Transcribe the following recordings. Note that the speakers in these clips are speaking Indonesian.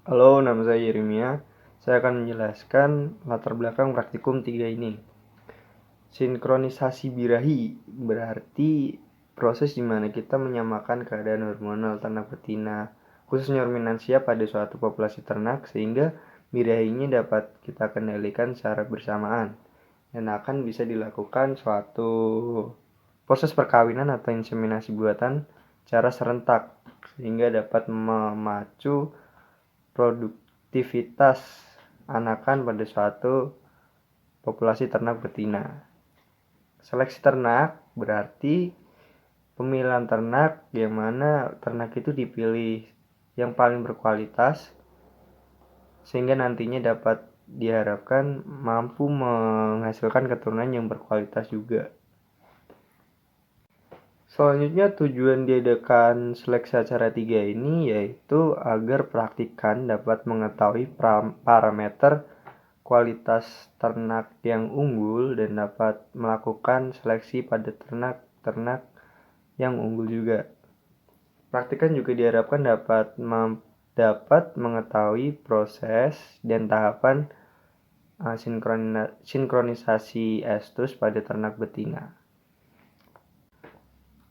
Halo, nama saya Yeremia. Saya akan menjelaskan latar belakang praktikum 3 ini. Sinkronisasi birahi berarti proses di mana kita menyamakan keadaan hormonal ternak betina, khususnya ruminansia pada suatu populasi ternak sehingga birahinya dapat kita kendalikan secara bersamaan dan akan bisa dilakukan suatu proses perkawinan atau inseminasi buatan secara serentak sehingga dapat memacu produktivitas anakan pada suatu populasi ternak betina. Seleksi ternak berarti pemilihan ternak yang mana ternak itu dipilih yang paling berkualitas sehingga nantinya dapat diharapkan mampu menghasilkan keturunan yang berkualitas juga. Selanjutnya tujuan diadakan seleksi acara 3 ini yaitu agar praktikan dapat mengetahui parameter kualitas ternak yang unggul dan dapat melakukan seleksi pada ternak-ternak yang unggul juga. Praktikan juga diharapkan dapat mengetahui proses dan tahapan sinkronisasi estus pada ternak betina.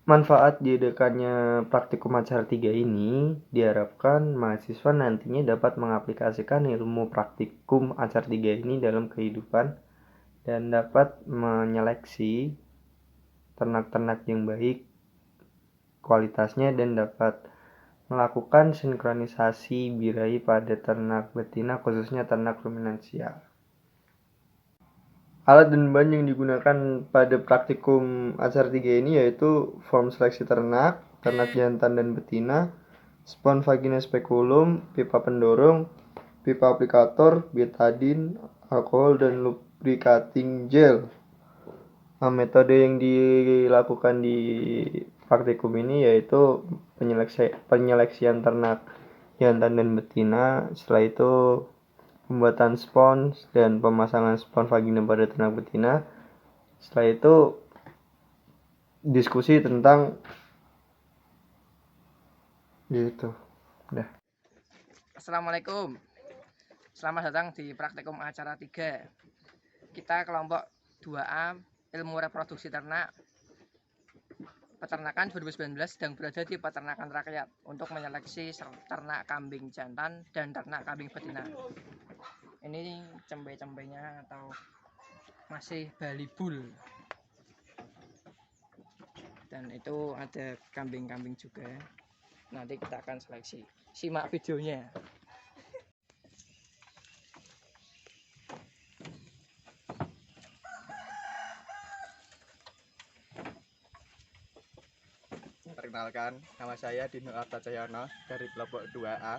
Manfaat diadakannya praktikum acara 3 ini diharapkan mahasiswa nantinya dapat mengaplikasikan ilmu praktikum acara 3 ini dalam kehidupan dan dapat menyeleksi ternak-ternak yang baik kualitasnya dan dapat melakukan sinkronisasi birahi pada ternak betina khususnya ternak ruminansia. Alat dan bahan yang digunakan pada praktikum acara 3 ini yaitu form seleksi ternak jantan dan betina, spon vagina speculum, pipa pendorong, pipa aplikator, betadine, alkohol, dan lubricating gel. Metode yang dilakukan di praktikum ini yaitu penyeleksian ternak jantan dan betina, setelah itu pembuatan spons dan pemasangan spons vagina pada ternak betina. Setelah itu diskusi tentang gitu. Udah. Assalamualaikum. Selamat datang di praktikum acara 3. Kita kelompok 2A ilmu reproduksi ternak peternakan 2019 sedang berada di peternakan rakyat untuk menyeleksi ternak kambing jantan dan ternak kambing betina. Ini cembe-cembenya atau masih balibul. Dan itu ada kambing-kambing juga. Nanti kita akan seleksi. Simak videonya. Perkenalkan, nama saya Dino Artacayono dari kelompok 2A.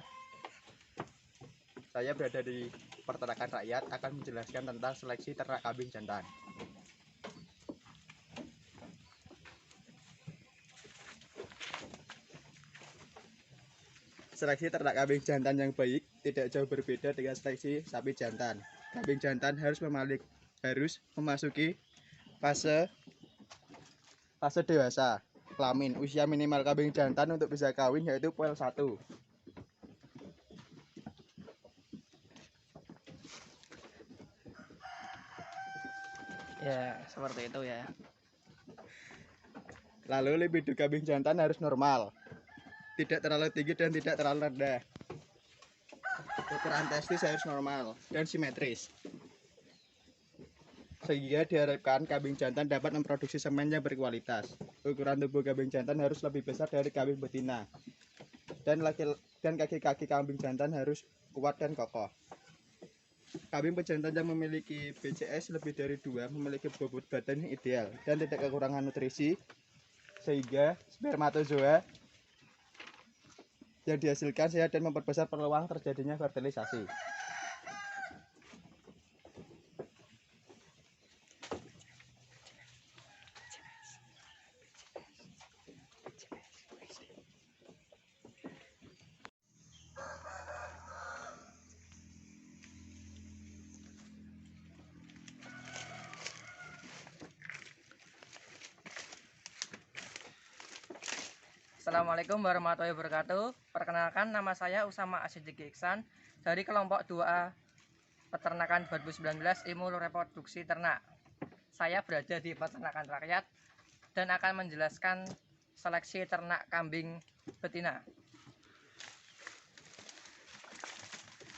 Saya berada di peternakan rakyat akan menjelaskan tentang seleksi ternak kambing jantan. Seleksi ternak kambing jantan yang baik tidak jauh berbeda dengan seleksi sapi jantan. Kambing jantan harus memasuki fase dewasa kelamin. Usia minimal kambing jantan untuk bisa kawin yaitu poel 1. Ya, seperti itu ya. Lalu libido kambing jantan harus normal, tidak terlalu tinggi dan tidak terlalu rendah. Ukuran testis harus normal dan simetris, sehingga diharapkan kambing jantan dapat memproduksi semen yang berkualitas. Ukuran tubuh kambing jantan harus lebih besar dari kambing betina, dan kaki-kaki kambing jantan harus kuat dan kokoh. Kambing pejantan yang memiliki BCS lebih dari 2 memiliki bobot badan yang ideal dan tidak kekurangan nutrisi, sehingga spermatozoa yang dihasilkan sehat dan memperbesar peluang terjadinya fertilisasi. Assalamualaikum warahmatullahi wabarakatuh. Perkenalkan, nama saya Usama Asyidik Iksan dari kelompok 2A Peternakan 2019 Ilmu Reproduksi Ternak. Saya berada di Peternakan Rakyat dan akan menjelaskan seleksi ternak kambing betina.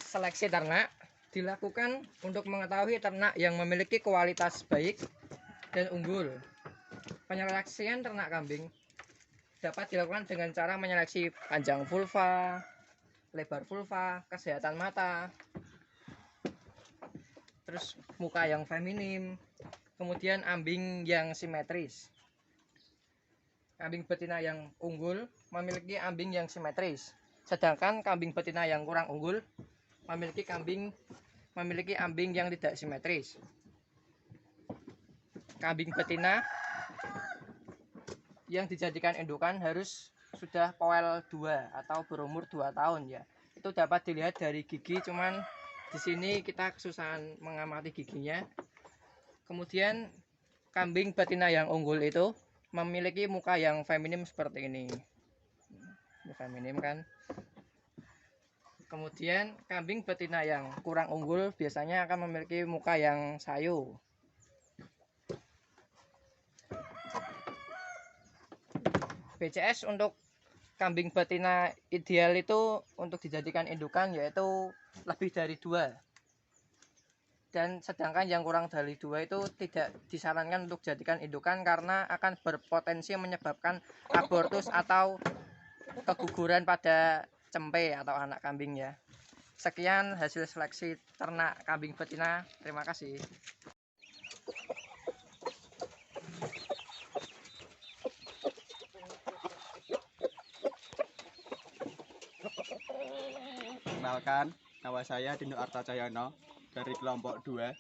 Seleksi ternak dilakukan untuk mengetahui ternak yang memiliki kualitas baik dan unggul. Penyeleksian ternak kambing dapat dilakukan dengan cara menyeleksi panjang vulva, lebar vulva, kesehatan mata, terus muka yang feminim, kemudian ambing yang simetris. Kambing betina yang unggul memiliki ambing yang simetris, sedangkan kambing betina yang kurang unggul memiliki ambing yang tidak simetris. Kambing betina yang dijadikan indukan harus sudah poel 2 atau berumur 2 tahun ya. Itu dapat dilihat dari gigi, cuman di sini kita kesusahan mengamati giginya. Kemudian kambing betina yang unggul itu memiliki muka yang feminim seperti ini. Ini feminim kan? Kemudian kambing betina yang kurang unggul biasanya akan memiliki muka yang sayu. BCS untuk kambing betina ideal itu untuk dijadikan indukan yaitu lebih dari 2. Dan sedangkan yang kurang dari 2 itu tidak disarankan untuk dijadikan indukan karena akan berpotensi menyebabkan abortus atau keguguran pada cempe atau anak kambing ya. Sekian hasil seleksi ternak kambing betina. Terima kasih. Kenalkan, nama saya Dino Artacayono dari kelompok 2.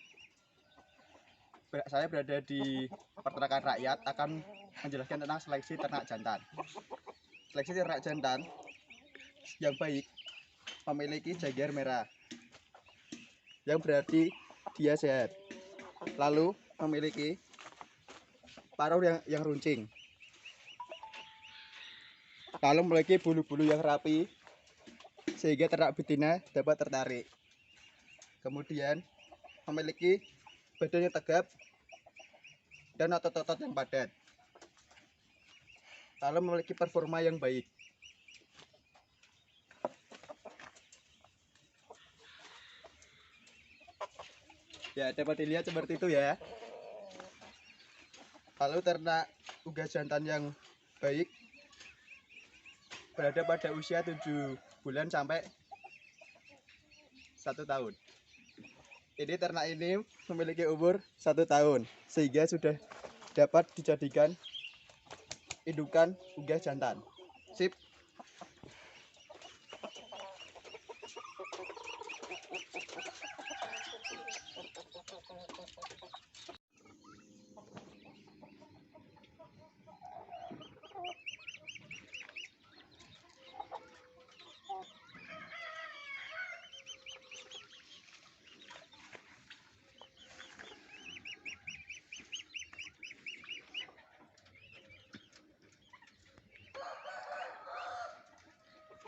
Saya berada di Peternakan Rakyat akan menjelaskan tentang seleksi ternak jantan. Seleksi ternak jantan yang baik memiliki jagar merah, yang berarti dia sehat. Lalu memiliki paruh yang runcing. Lalu memiliki bulu-bulu yang rapi sehingga ternak betina dapat tertarik. Kemudian memiliki badan yang tegap dan otot-otot yang padat. Lalu memiliki performa yang baik. Ya, dapat dilihat seperti itu ya. Lalu ternak unggas jantan yang baik berada pada usia 7 bulan sampai 1 tahun. Ini ternak ini memiliki umur 1 tahun sehingga sudah dapat dijadikan indukan unggas jantan. Sip.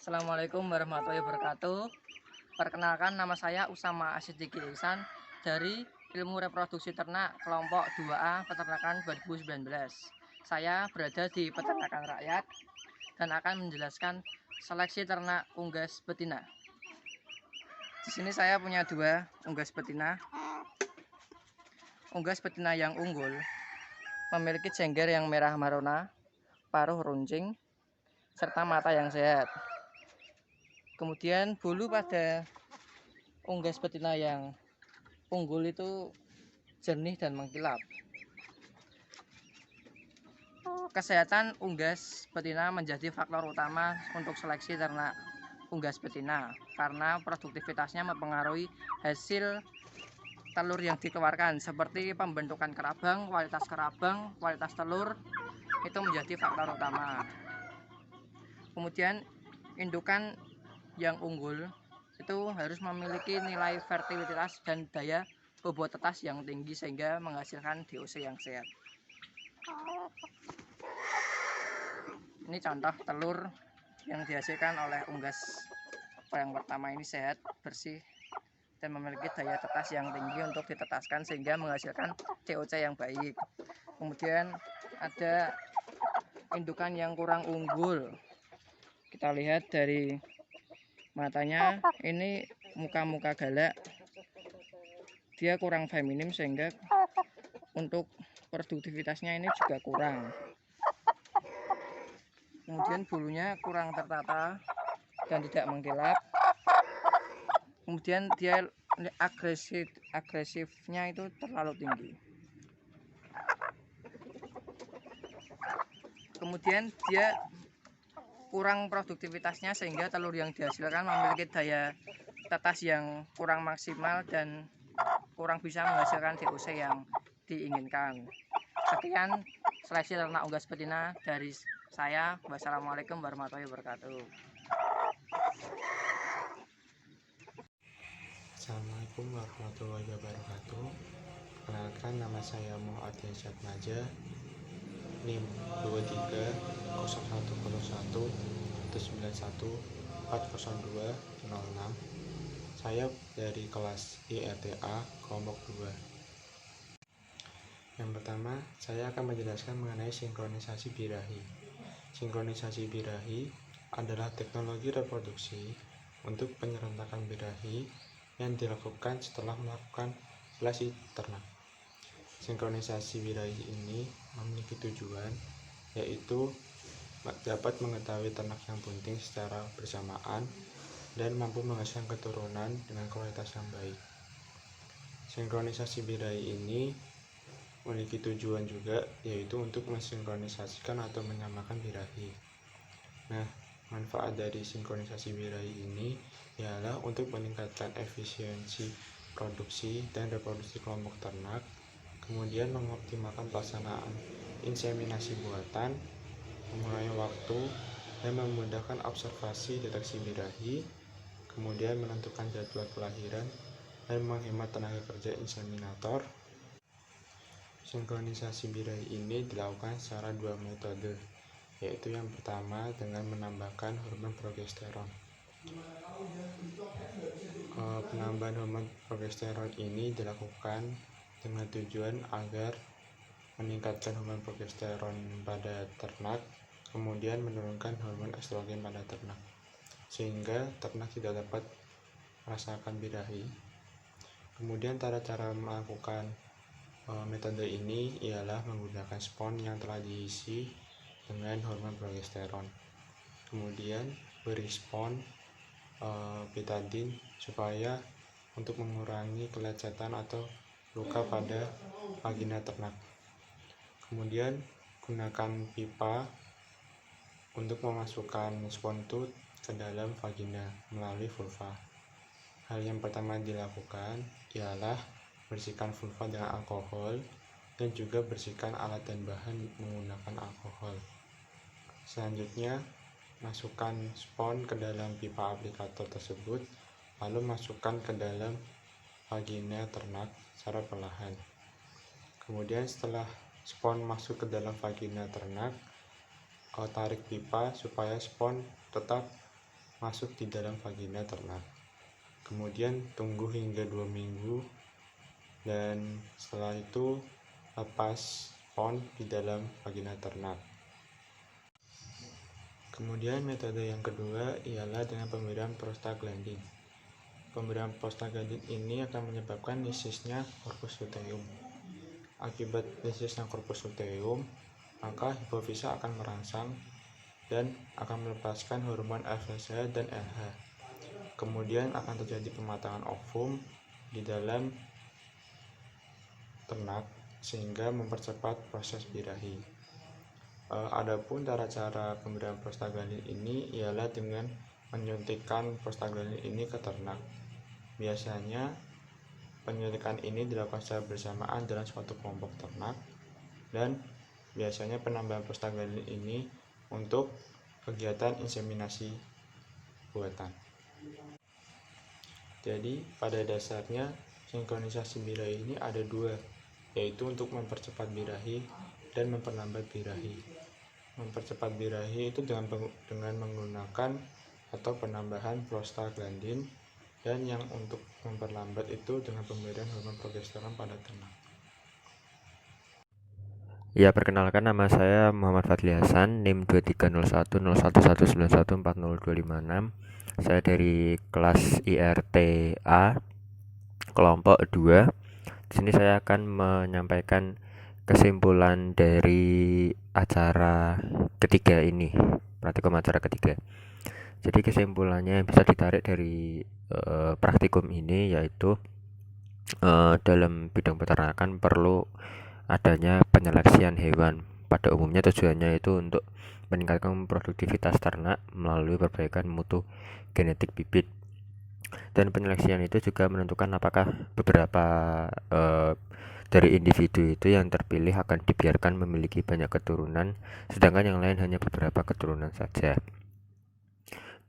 Assalamualaikum warahmatullahi wabarakatuh. Perkenalkan, nama saya Usama Asidiki Ihsan dari Ilmu Reproduksi Ternak kelompok 2A Peternakan 2019. Saya berada di Peternakan Rakyat dan akan menjelaskan seleksi ternak unggas betina. Di sini saya punya 2 unggas betina. Unggas betina yang unggul memiliki jengger yang merah maruna, paruh runcing, serta mata yang sehat. Kemudian bulu pada unggas betina yang unggul itu jernih dan mengkilap. Kesehatan unggas betina menjadi faktor utama untuk seleksi ternak unggas betina karena produktivitasnya mempengaruhi hasil telur yang dikeluarkan, seperti pembentukan kerabang, kualitas telur itu menjadi faktor utama. Kemudian indukan yang unggul itu harus memiliki nilai fertilitas dan daya bobot tetas yang tinggi sehingga menghasilkan DOC yang sehat. Ini contoh telur yang dihasilkan oleh unggas yang pertama ini sehat, bersih, dan memiliki daya tetas yang tinggi untuk ditetaskan sehingga menghasilkan COC yang baik. Kemudian ada indukan yang kurang unggul. Kita lihat dari matanya, ini muka-muka galak, dia kurang feminim sehingga untuk produktivitasnya ini juga kurang. Kemudian bulunya kurang tertata dan tidak mengkilap. Kemudian dia agresifnya itu terlalu tinggi. Kemudian dia kurang produktivitasnya sehingga telur yang dihasilkan memiliki daya tetas yang kurang maksimal dan kurang bisa menghasilkan DOC yang diinginkan. Sekian seleksi ternak unggas betina dari saya. Wassalamualaikum warahmatullahi wabarakatuh. Assalamualaikum warahmatullahi wabarakatuh. Perkenalkan, nama saya Muhammad Yasyad Maja, NIM 23010119140206. Saya dari kelas IRTA kelompok 2. Yang pertama, saya akan menjelaskan mengenai sinkronisasi birahi. Sinkronisasi birahi adalah teknologi reproduksi untuk penyerentakan birahi yang dilakukan setelah melakukan seleksi ternak. Sinkronisasi birahi ini memiliki tujuan yaitu dapat mengetahui ternak yang bunting secara bersamaan dan mampu menghasilkan keturunan dengan kualitas yang baik. Sinkronisasi birahi ini memiliki tujuan juga yaitu untuk mensinkronisasikan atau menyamakan birahi. Nah, manfaat dari sinkronisasi birahi ini ialah untuk meningkatkan efisiensi produksi dan reproduksi kelompok ternak, kemudian mengoptimalkan pelaksanaan inseminasi buatan, mengurangi waktu, dan memudahkan observasi deteksi birahi, kemudian menentukan jadwal kelahiran, dan menghemat tenaga kerja inseminator. Sinkronisasi birahi ini dilakukan secara dua metode, yaitu yang pertama dengan menambahkan hormon progesteron. Penambahan hormon progesteron ini dilakukan dengan tujuan agar meningkatkan hormon progesteron pada ternak, kemudian menurunkan hormon estrogen pada ternak, sehingga ternak tidak dapat merasakan birahi. Kemudian cara-cara melakukan metode ini ialah menggunakan spons yang telah diisi dengan hormon progesteron, kemudian beri spons betadine supaya untuk mengurangi kelecetan atau luka pada vagina ternak. Kemudian gunakan pipa untuk memasukkan spons itu ke dalam vagina melalui vulva. Hal yang pertama dilakukan ialah bersihkan vulva dengan alkohol dan juga bersihkan alat dan bahan menggunakan alkohol. Selanjutnya, masukkan spons ke dalam pipa aplikator tersebut, lalu masukkan ke dalam vagina ternak secara perlahan. Kemudian setelah spons masuk ke dalam vagina ternak, tarik pipa supaya spons tetap masuk di dalam vagina ternak. Kemudian tunggu hingga 2 minggu, dan setelah itu lepas spons di dalam vagina ternak. Kemudian metode yang kedua ialah dengan pemberian prostaglandin. Pemberian prostaglandin ini akan menyebabkan lisisnya corpus luteum. Akibat lisisnya corpus luteum, maka hipofisa akan merangsang dan akan melepaskan hormon FSH dan LH. Kemudian akan terjadi pematangan ovum di dalam ternak sehingga mempercepat proses birahi. Adapun cara-cara pemberian prostaglandin ini ialah dengan menyuntikkan prostaglandin ini ke ternak. Biasanya penyuntikan ini dilakukan secara bersamaan dalam suatu kelompok ternak, dan biasanya penambahan prostaglandin ini untuk kegiatan inseminasi buatan. Jadi pada dasarnya sinkronisasi birahi ini ada dua, yaitu untuk mempercepat birahi dan memperlambat birahi. Mempercepat birahi itu dengan menggunakan atau penambahan prostaglandin, dan yang untuk memperlambat itu dengan pemberian hormon progesteron pada ternak. Ya, perkenalkan, nama saya Muhammad Fadli Hasan, NIM 23010119140256. Saya dari kelas IRTA kelompok 2. Di sini saya akan menyampaikan kesimpulan dari acara ketiga ini, praktikum acara ketiga. Jadi kesimpulannya yang bisa ditarik dari praktikum ini yaitu dalam bidang peternakan perlu adanya penyeleksian hewan. Pada umumnya tujuannya itu untuk meningkatkan produktivitas ternak melalui perbaikan mutu genetik bibit. Dan penyeleksian itu juga menentukan apakah beberapa dari individu itu yang terpilih akan dibiarkan memiliki banyak keturunan, sedangkan yang lain hanya beberapa keturunan saja.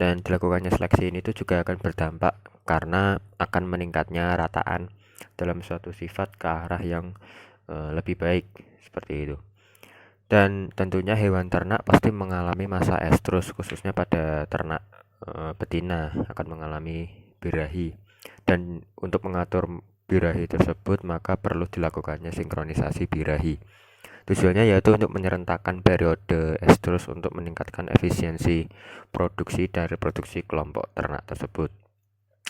Dan dilakukannya seleksi ini itu juga akan berdampak karena akan meningkatnya rataan dalam suatu sifat ke arah yang lebih baik, seperti itu. Dan tentunya hewan ternak pasti mengalami masa estrus, khususnya pada ternak betina akan mengalami birahi. Dan untuk mengatur birahi tersebut maka perlu dilakukannya sinkronisasi birahi. Tujuannya yaitu untuk menyerentakkan periode estrus untuk meningkatkan efisiensi produksi dan reproduksi kelompok ternak tersebut,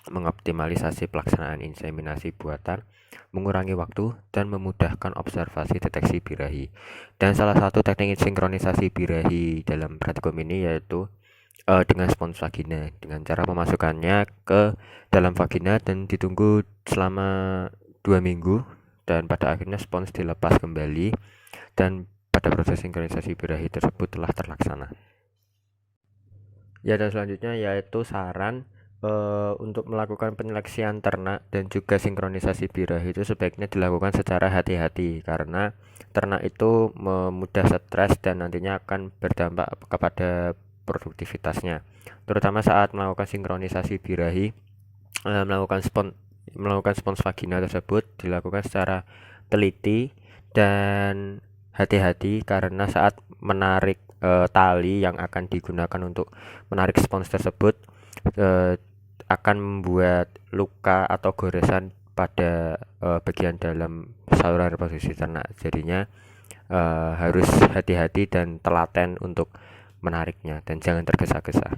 mengoptimalisasi pelaksanaan inseminasi buatan, mengurangi waktu, dan memudahkan observasi deteksi birahi. Dan salah satu teknik sinkronisasi birahi dalam praktikum ini yaitu dengan spons vagina, dengan cara memasukkannya ke dalam vagina dan ditunggu selama 2 minggu, dan pada akhirnya spons dilepas kembali, dan pada proses sinkronisasi birahi tersebut telah terlaksana. Ya, dan selanjutnya yaitu saran untuk melakukan penyeleksian ternak dan juga sinkronisasi birahi itu sebaiknya dilakukan secara hati-hati karena ternak itu mudah stres dan nantinya akan berdampak kepada produktivitasnya, terutama saat melakukan sinkronisasi birahi. Melakukan spons vagina tersebut dilakukan secara teliti dan hati-hati karena saat menarik tali yang akan digunakan untuk menarik spons tersebut akan membuat luka atau goresan pada bagian dalam saluran reproduksi ternak. Jadinya harus hati-hati dan telaten untuk menariknya dan jangan tergesa-gesa.